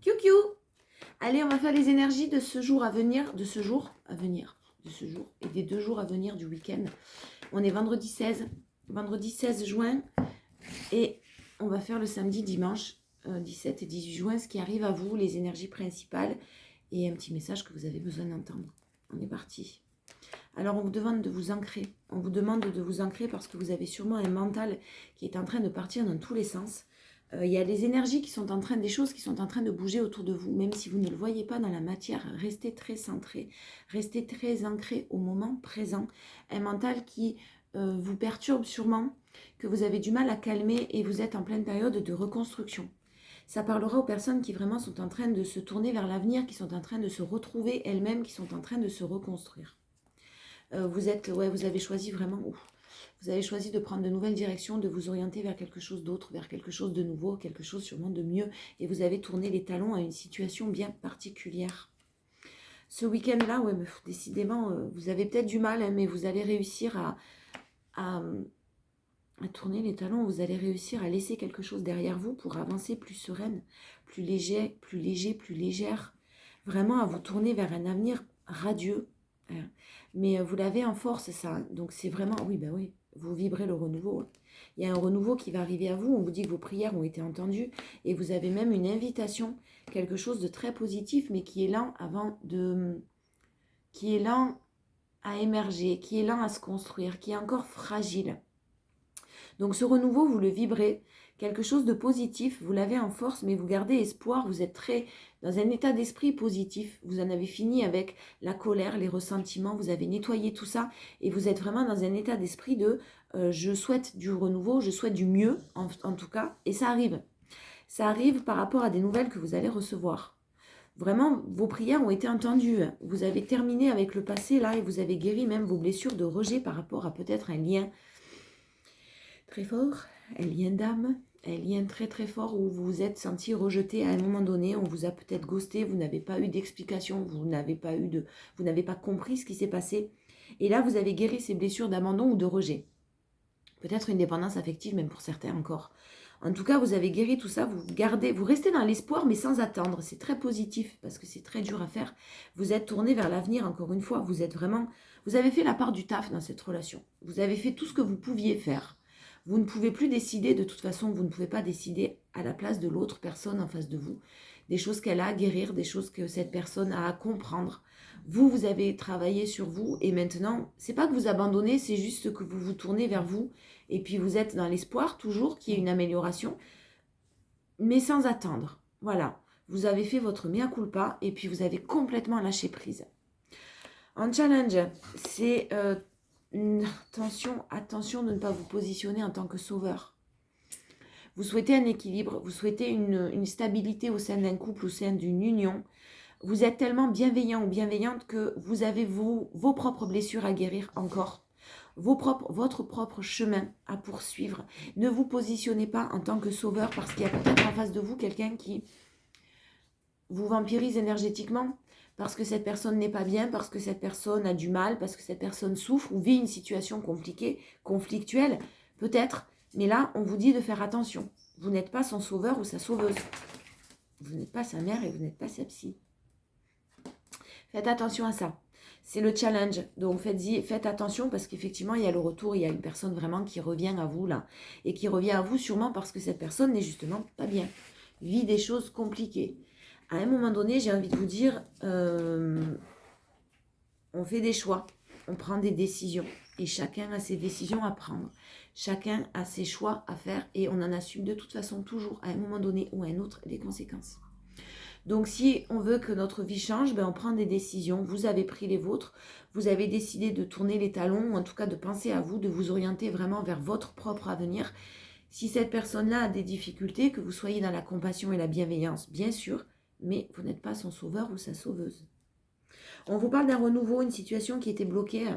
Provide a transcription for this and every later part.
Kiou. Allez, on va faire les énergies de ce jour à venir, de ce jour et des 2 jours à venir du week-end. On est vendredi 16 juin et on va faire le samedi, dimanche 17 et 18 juin, ce qui arrive à vous, les énergies principales et un petit message que vous avez besoin d'entendre. On est parti. Alors, on vous demande de vous ancrer. On vous demande de vous ancrer parce que vous avez sûrement un mental qui est en train de partir dans tous les sens. Il y a des énergies qui sont en train, des choses qui sont en train de bouger autour de vous, même si vous ne le voyez pas dans la matière. Restez très centré, restez très ancré au moment présent. Un mental qui vous perturbe sûrement, que vous avez du mal à calmer et vous êtes en pleine période de reconstruction. Ça parlera aux personnes qui vraiment sont en train de se tourner vers l'avenir, qui sont en train de se retrouver elles-mêmes, qui sont en train de se reconstruire. Vous avez choisi vraiment, vous avez choisi de prendre de nouvelles directions, de vous orienter vers quelque chose d'autre, vers quelque chose de nouveau, quelque chose sûrement de mieux, et vous avez tourné les talons à une situation bien particulière. Ce week-end-là, décidément, vous avez peut-être du mal, mais vous allez réussir à tourner les talons, vous allez réussir à laisser quelque chose derrière vous pour avancer plus sereine, plus léger, plus légère, vraiment à vous tourner vers un avenir radieux. Mais vous l'avez en force, ça. Donc c'est vraiment, oui, vous vibrez le renouveau. Il y a un renouveau qui va arriver à vous. On vous dit que vos prières ont été entendues et vous avez même une invitation, quelque chose de très positif, mais qui est lent qui est lent à émerger, qui est lent à se construire, qui est encore fragile. Donc ce renouveau, vous le vibrez, quelque chose de positif, vous l'avez en force, mais vous gardez espoir, vous êtes très dans un état d'esprit positif, vous en avez fini avec la colère, les ressentiments, vous avez nettoyé tout ça, et vous êtes vraiment dans un état d'esprit de je souhaite du renouveau, je souhaite du mieux, en tout cas, et ça arrive. Ça arrive par rapport à des nouvelles que vous allez recevoir. Vraiment, vos prières ont été entendues. Vous avez terminé avec le passé, là, et vous avez guéri même vos blessures de rejet par rapport à peut-être un lien très fort, un lien d'âme, un lien très très fort où vous vous êtes senti rejeté à un moment donné, on vous a peut-être ghosté, vous n'avez pas eu d'explication, vous n'avez pas compris ce qui s'est passé. Et là, vous avez guéri ces blessures d'abandon ou de rejet. Peut-être une dépendance affective, même pour certains encore. En tout cas, vous avez guéri tout ça, vous restez dans l'espoir, mais sans attendre. C'est très positif, parce que c'est très dur à faire. Vous êtes tourné vers l'avenir, encore une fois. Vous avez fait la part du taf dans cette relation. Vous avez fait tout ce que vous pouviez faire. Vous ne pouvez plus décider, de toute façon, vous ne pouvez pas décider à la place de l'autre personne en face de vous. Des choses qu'elle a à guérir, des choses que cette personne a à comprendre. Vous avez travaillé sur vous et maintenant, c'est pas que vous abandonnez, c'est juste que vous vous tournez vers vous et puis vous êtes dans l'espoir toujours qu'il y ait une amélioration, mais sans attendre. Voilà, vous avez fait votre mea culpa et puis vous avez complètement lâché prise. En challenge, c'est attention de ne pas vous positionner en tant que sauveur. Vous souhaitez un équilibre, vous souhaitez une stabilité au sein d'un couple, au sein d'une union. Vous êtes tellement bienveillant ou bienveillante que vous avez vos propres blessures à guérir encore. Votre propre chemin à poursuivre. Ne vous positionnez pas en tant que sauveur parce qu'il y a peut-être en face de vous quelqu'un qui vous vampirise énergétiquement parce que cette personne n'est pas bien, parce que cette personne a du mal, parce que cette personne souffre ou vit une situation compliquée, conflictuelle, peut-être. Mais là, on vous dit de faire attention. Vous n'êtes pas son sauveur ou sa sauveuse. Vous n'êtes pas sa mère et vous n'êtes pas sa psy. Faites attention à ça. C'est le challenge. Donc faites attention parce qu'effectivement, il y a le retour, il y a une personne vraiment qui revient à vous là. Et qui revient à vous sûrement parce que cette personne n'est justement pas bien. Vit des choses compliquées. À un moment donné, j'ai envie de vous dire, on fait des choix, on prend des décisions. Et chacun a ses décisions à prendre. Chacun a ses choix à faire et on en assume de toute façon toujours à un moment donné ou à un autre les conséquences. Donc si on veut que notre vie change, on prend des décisions. Vous avez pris les vôtres, vous avez décidé de tourner les talons, ou en tout cas de penser à vous, de vous orienter vraiment vers votre propre avenir. Si cette personne-là a des difficultés, que vous soyez dans la compassion et la bienveillance, bien sûr, mais vous n'êtes pas son sauveur ou sa sauveuse. On vous parle d'un renouveau, une situation qui était bloquée.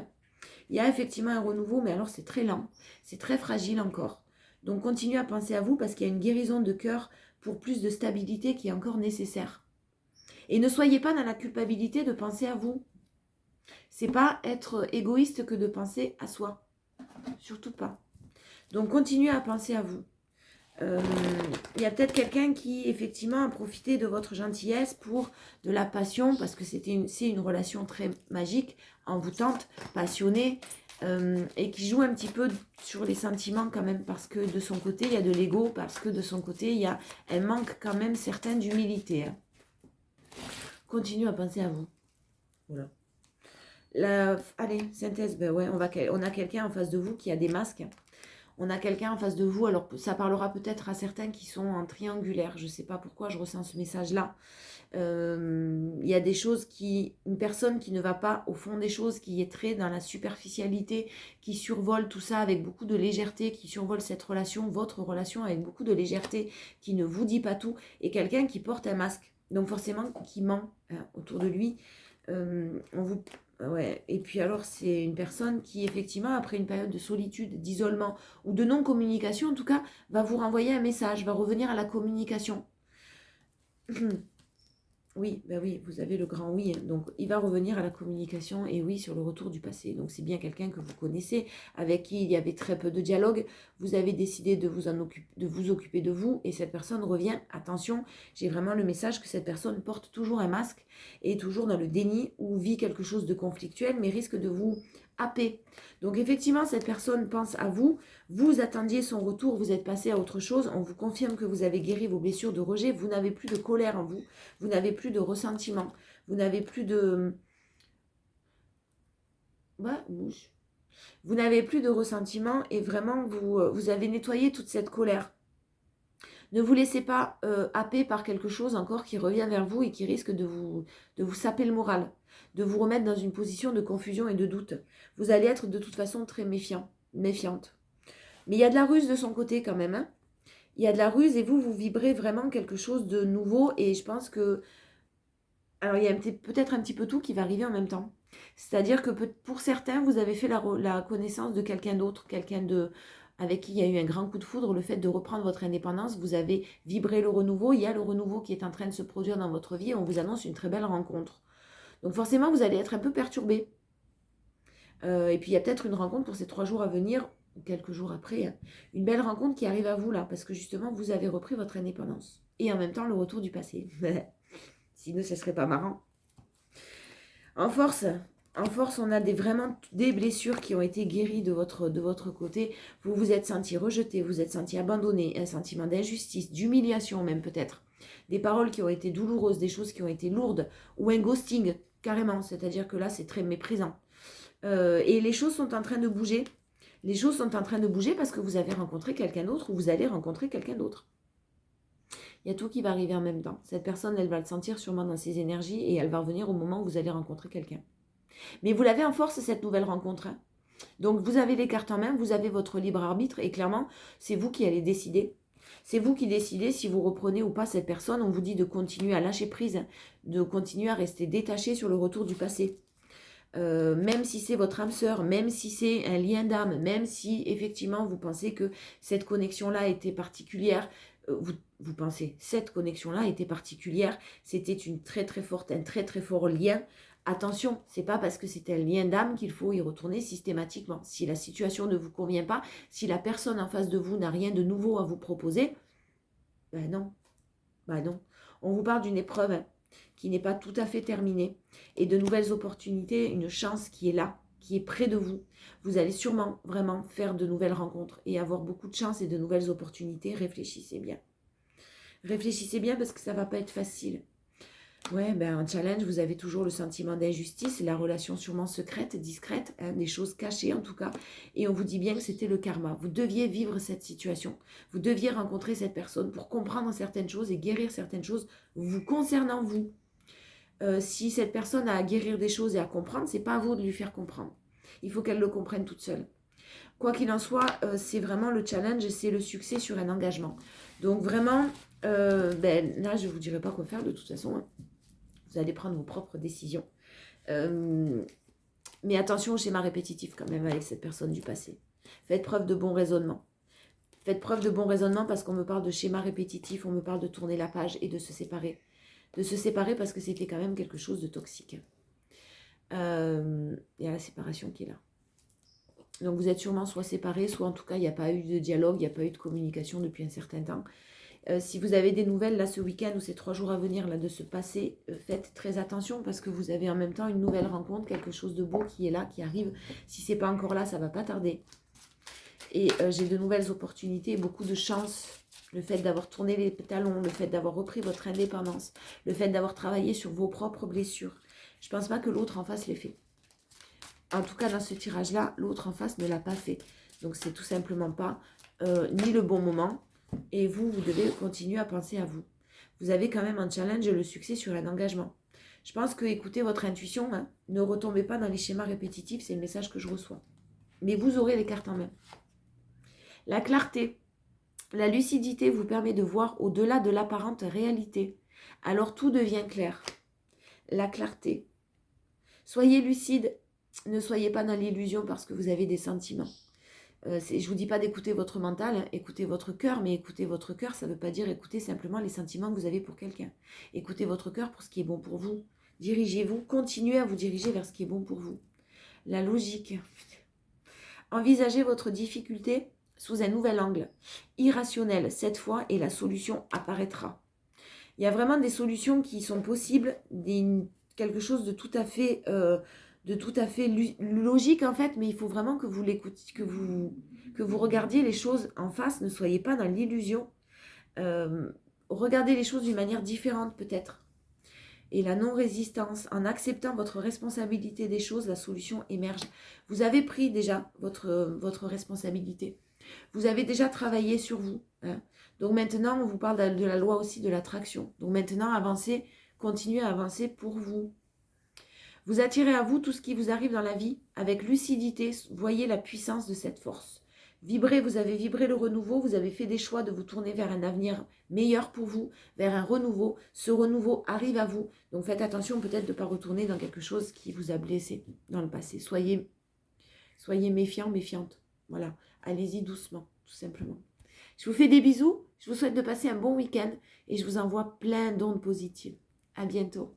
Il y a effectivement un renouveau, mais alors c'est très lent, c'est très fragile encore. Donc continuez à penser à vous parce qu'il y a une guérison de cœur pour plus de stabilité qui est encore nécessaire. Et ne soyez pas dans la culpabilité de penser à vous. C'est pas être égoïste que de penser à soi. Surtout pas. Donc continuez à penser à vous. Euh, il y a peut-être quelqu'un qui, effectivement, a profité de votre gentillesse pour de la passion, parce que c'est une relation très magique, envoûtante, passionnée, et qui joue un petit peu sur les sentiments quand même, parce que de son côté, il y a de l'ego, parce que de son côté, elle manque quand même certaine d'humilité. Hein. Continue à penser à vous. Voilà. Allez, synthèse, ben ouais, on a quelqu'un en face de vous qui a des masques. On a quelqu'un en face de vous, alors ça parlera peut-être à certains qui sont en triangulaire. Je ne sais pas pourquoi je ressens ce message-là. Il y a des choses une personne qui ne va pas au fond des choses, qui est très dans la superficialité, qui survole tout ça avec beaucoup de légèreté, qui survole cette relation, votre relation avec beaucoup de légèreté, qui ne vous dit pas tout, et quelqu'un qui porte un masque. Donc forcément qui ment autour de lui. Ouais. Et puis alors, c'est une personne qui, effectivement, après une période de solitude, d'isolement ou de non-communication, en tout cas, va vous renvoyer un message, va revenir à la communication. Oui, ben oui, vous avez le grand oui. Donc, il va revenir à la communication et oui, sur le retour du passé. Donc, c'est bien quelqu'un que vous connaissez, avec qui il y avait très peu de dialogue. Vous avez décidé de vous occuper de vous et cette personne revient. Attention, j'ai vraiment le message que cette personne porte toujours un masque, est toujours dans le déni ou vit quelque chose de conflictuel, mais risque de vous happer. Donc, effectivement, cette personne pense à vous. Vous attendiez son retour, vous êtes passé à autre chose. On vous confirme que vous avez guéri vos blessures de rejet. Vous n'avez plus de colère en vous. Vous n'avez plus de ressentiment. Vous n'avez plus de... Ouais, bouge. Vous n'avez plus de ressentiment et vraiment, vous avez nettoyé toute cette colère. Ne vous laissez pas happer par quelque chose encore qui revient vers vous et qui risque de vous saper le moral, de vous remettre dans une position de confusion et de doute. Vous allez être de toute façon très méfiante. Mais il y a de la ruse de son côté quand même. Hein. Il y a de la ruse et vous vibrez vraiment quelque chose de nouveau et je pense que... Alors il y a peut-être un petit peu tout qui va arriver en même temps. C'est-à-dire que pour certains, vous avez fait la connaissance de quelqu'un d'autre, avec qui il y a eu un grand coup de foudre, le fait de reprendre votre indépendance, vous avez vibré le renouveau, il y a le renouveau qui est en train de se produire dans votre vie et on vous annonce une très belle rencontre. Donc forcément, vous allez être un peu perturbé. Et puis il y a peut-être une rencontre pour ces 3 jours à venir, ou quelques jours après, hein. Une belle rencontre qui arrive à vous là, parce que justement, vous avez repris votre indépendance. Et en même temps, le retour du passé. Sinon, ce serait pas marrant. En force, on a vraiment des blessures qui ont été guéries de votre côté. Vous vous êtes senti rejeté, vous êtes senti abandonné, un sentiment d'injustice, d'humiliation même peut-être. Des paroles qui ont été douloureuses, des choses qui ont été lourdes, ou un ghosting, carrément. C'est-à-dire que là, c'est très méprisant. Et les choses sont en train de bouger. Les choses sont en train de bouger parce que vous avez rencontré quelqu'un d'autre ou vous allez rencontrer quelqu'un d'autre. Il y a tout qui va arriver en même temps. Cette personne, elle va le sentir sûrement dans ses énergies et elle va revenir au moment où vous allez rencontrer quelqu'un. Mais vous l'avez en force, cette nouvelle rencontre. Hein. Donc, vous avez les cartes en main, vous avez votre libre arbitre et clairement, c'est vous qui allez décider. C'est vous qui décidez si vous reprenez ou pas cette personne. On vous dit de continuer à lâcher prise, de continuer à rester détaché sur le retour du passé. Même si c'est votre âme sœur, même si c'est un lien d'âme, même si effectivement vous pensez que cette connexion-là était particulière, vous pensez cette connexion-là était particulière, c'était un très très fort lien. Attention, c'est pas parce que c'est un lien d'âme qu'il faut y retourner systématiquement. Si la situation ne vous convient pas, si la personne en face de vous n'a rien de nouveau à vous proposer, ben non, On vous parle d'une épreuve. Hein, qui n'est pas tout à fait terminée, et de nouvelles opportunités, une chance qui est là, qui est près de vous. Vous allez sûrement vraiment faire de nouvelles rencontres et avoir beaucoup de chance et de nouvelles opportunités. Réfléchissez bien. Réfléchissez bien parce que ça ne va pas être facile. Ouais, un challenge, vous avez toujours le sentiment d'injustice, la relation sûrement secrète, discrète, hein, des choses cachées en tout cas. Et on vous dit bien que c'était le karma. Vous deviez vivre cette situation. Vous deviez rencontrer cette personne pour comprendre certaines choses et guérir certaines choses vous concernant vous. Si cette personne a à guérir des choses et à comprendre, c'est pas à vous de lui faire comprendre. Il faut qu'elle le comprenne toute seule. Quoi qu'il en soit, c'est vraiment le challenge et c'est le succès sur un engagement. Donc vraiment, là, je ne vous dirai pas quoi faire de toute façon. Hein. Vous allez prendre vos propres décisions. Mais attention au schéma répétitif quand même avec cette personne du passé. Faites preuve de bon raisonnement. Faites preuve de bon raisonnement parce qu'on me parle de schéma répétitif, on me parle de tourner la page et de se séparer. De se séparer parce que c'était quand même quelque chose de toxique. Il y a la séparation qui est là. Donc vous êtes sûrement soit séparés, soit en tout cas il n'y a pas eu de dialogue, il n'y a pas eu de communication depuis un certain temps. Si vous avez des nouvelles là ce week-end ou ces 3 jours à venir là de se passer, faites très attention parce que vous avez en même temps une nouvelle rencontre, quelque chose de beau qui est là, qui arrive. Si c'est pas encore là, ça va pas tarder. Et j'ai de nouvelles opportunités, beaucoup de chance. Le fait d'avoir tourné les talons, le fait d'avoir repris votre indépendance, le fait d'avoir travaillé sur vos propres blessures. Je pense pas que l'autre en face l'ait fait. En tout cas, dans ce tirage-là, l'autre en face ne l'a pas fait. Donc, c'est tout simplement pas ni le bon moment. Et vous, vous devez continuer à penser à vous. Vous avez quand même un challenge et le succès sur un engagement. Je pense que écoutez votre intuition, hein, ne retombez pas dans les schémas répétitifs, c'est le message que je reçois. Mais vous aurez les cartes en main. La clarté, la lucidité vous permet de voir au-delà de l'apparente réalité. Alors tout devient clair. La clarté. Soyez lucide, ne soyez pas dans l'illusion parce que vous avez des sentiments. Je ne vous dis pas d'écouter votre mental, hein, écoutez votre cœur, mais écouter votre cœur, ça ne veut pas dire écouter simplement les sentiments que vous avez pour quelqu'un. Écoutez votre cœur pour ce qui est bon pour vous. Dirigez-vous, continuez à vous diriger vers ce qui est bon pour vous. La logique. Envisagez votre difficulté sous un nouvel angle, irrationnel cette fois, et la solution apparaîtra. Il y a vraiment des solutions qui sont possibles, quelque chose de tout à fait logique en fait, mais il faut vraiment que vous l'écoutiez, que vous regardiez les choses en face, ne soyez pas dans l'illusion. Regardez les choses d'une manière différente peut-être. Et la non-résistance, en acceptant votre responsabilité des choses, la solution émerge. Vous avez pris déjà votre responsabilité. Vous avez déjà travaillé sur vous. Hein. Donc maintenant, on vous parle de la loi aussi de l'attraction. Donc maintenant, avancez, continuez à avancer pour vous. Vous attirez à vous tout ce qui vous arrive dans la vie avec lucidité. Voyez la puissance de cette force. Vibrez, vous avez vibré le renouveau, vous avez fait des choix de vous tourner vers un avenir meilleur pour vous, vers un renouveau. Ce renouveau arrive à vous. Donc faites attention peut-être de ne pas retourner dans quelque chose qui vous a blessé dans le passé. Soyez méfiants, méfiantes. Voilà, allez-y doucement, tout simplement. Je vous fais des bisous, je vous souhaite de passer un bon week-end et je vous envoie plein d'ondes positives. À bientôt.